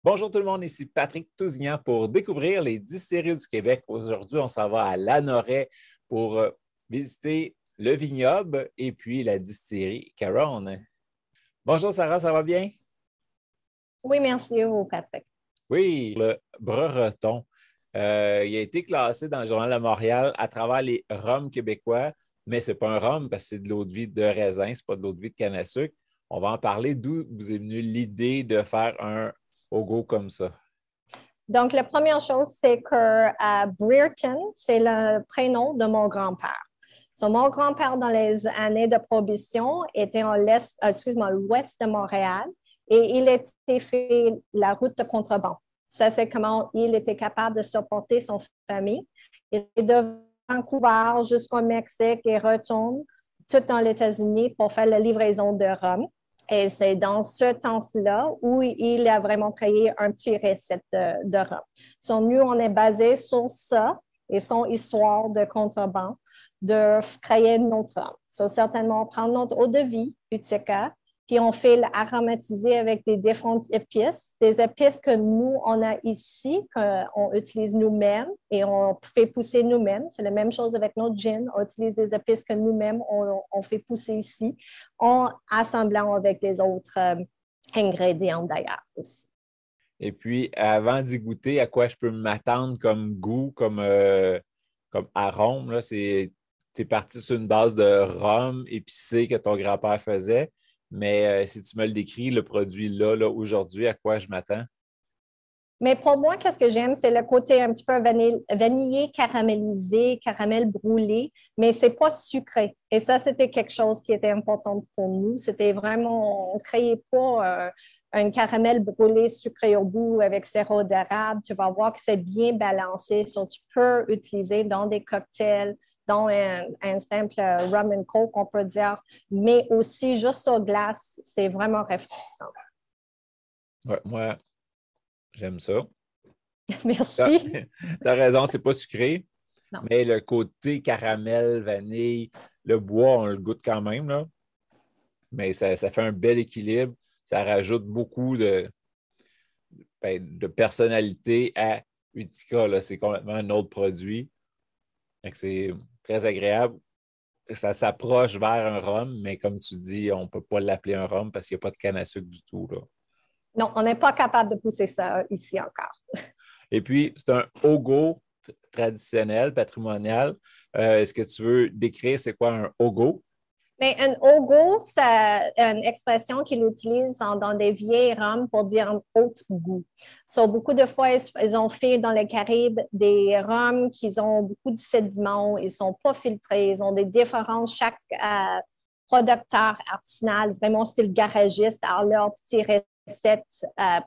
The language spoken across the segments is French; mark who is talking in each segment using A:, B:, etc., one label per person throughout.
A: Bonjour tout le monde, ici Patrick Tousignan pour découvrir les distilleries du Québec. Aujourd'hui, on s'en va à Lanoraie pour visiter le vignoble et puis la distillerie Caron. Bonjour Sarah, ça va bien?
B: Oui, merci vous, Patrick.
A: Oui, le Brereton. Il a été classé dans le Journal de Montréal à travers les rhums québécois, mais ce n'est pas un rhum parce que c'est de l'eau de vie de raisin, ce n'est pas de l'eau de vie de canne à sucre. On va en parler d'où vous est venue l'idée de faire un Ogo comme ça.
B: Donc, la première chose, c'est que Brereton, c'est le prénom de mon grand-père. Mon grand-père, dans les années de prohibition, était l'ouest de Montréal et il était fait la route de contrebande. Ça, c'est comment il était capable de supporter son famille. Il est de Vancouver jusqu'au Mexique et retourne tout dans les États-Unis pour faire la livraison de rhum. Et c'est dans ce temps-là où il a vraiment créé un petit recette de rhum. Nous, on est basé sur ça et son histoire de contrebande de créer notre rhum. Certainement, on prend notre eau de vie, Utica, puis on fait l'aromatiser avec des différentes épices, des épices que nous, on a ici, qu'on utilise nous-mêmes et on fait pousser nous-mêmes. C'est la même chose avec notre gin. On utilise des épices que nous-mêmes, on fait pousser ici, en assemblant avec des autres ingrédients d'ailleurs aussi.
A: Et puis, avant d'y goûter, à quoi je peux m'attendre comme goût, comme arôme, tu es parti sur une base de rhum épicé que ton grand-père faisait. Mais si tu me le décris, le produit là aujourd'hui, à quoi je m'attends?
B: Mais pour moi, qu'est-ce que j'aime, c'est le côté un petit peu vanillé, caramélisé, caramel brûlé, mais c'est pas sucré. Et ça, c'était quelque chose qui était important pour nous. C'était vraiment, on ne créait pas un caramel brûlé sucré au bout avec sirop d'érable. Tu vas voir que c'est bien balancé. Tu peux utiliser dans des cocktails, dans un simple rum and coke, on peut dire, mais aussi juste sur glace, c'est vraiment rafraîchissant.
A: Ouais, moi, j'aime ça.
B: Merci.
A: Tu as raison, c'est pas sucré,
B: Non.
A: mais le côté caramel, vanille, le bois, on le goûte quand même, là. Mais ça fait un bel équilibre. Ça rajoute beaucoup de personnalité à Utica. C'est complètement un autre produit. C'est très agréable. Ça s'approche vers un rhum, mais comme tu dis, on ne peut pas l'appeler un rhum parce qu'il n'y a pas de canne à sucre du tout, là.
B: Non, on n'est pas capable de pousser ça ici encore.
A: Et puis, c'est un Ogo traditionnel, patrimonial. Est-ce que tu veux décrire c'est quoi un Ogo?
B: Mais un ogo, c'est une expression qu'ils utilisent dans des vieilles rhums pour dire un haut goût. Beaucoup de fois, ils ont fait dans les Caraïbes des rhums qui ont beaucoup de sédiments, ils ne sont pas filtrés, ils ont des différences. Chaque producteur artisanal, vraiment style garagiste, a leur petite recette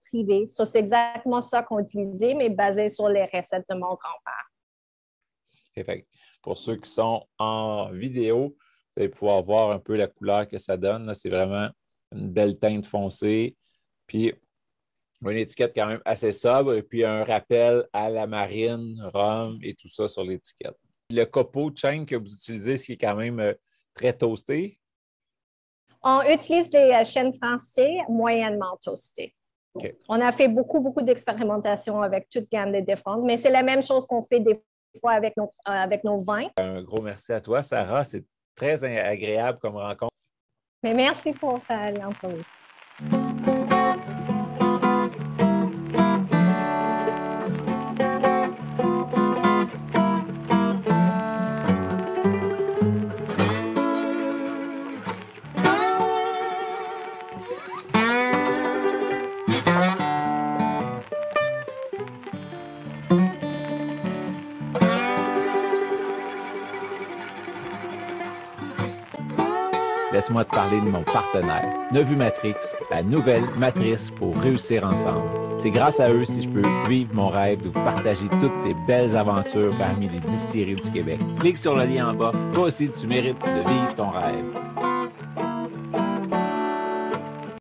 B: privée. C'est exactement ça qu'on utilisait, mais basé sur les recettes de mon grand-père.
A: Pour ceux qui sont en vidéo, vous allez pouvoir voir un peu la couleur que ça donne. C'est vraiment une belle teinte foncée. Puis, une étiquette quand même assez sobre. Et puis, un rappel à la marine, rhum et tout ça sur l'étiquette. Le copeaux de chêne que vous utilisez, c'est quand même très toasté.
B: On utilise les chênes français moyennement toastés. Okay. On a fait beaucoup d'expérimentations avec toute gamme de différentes, mais c'est la même chose qu'on fait des fois avec nos vins.
A: Un gros merci à toi, Sarah. C'est très agréable comme rencontre.
B: Mais merci pour faire l'entrevue.
A: Laisse-moi te parler de mon partenaire, Nevu Matrix, la nouvelle matrice pour réussir ensemble. C'est grâce à eux si je peux vivre mon rêve de vous partager toutes ces belles aventures parmi les distilleries du Québec. Clique sur le lien en bas. Toi aussi, tu mérites de vivre ton rêve.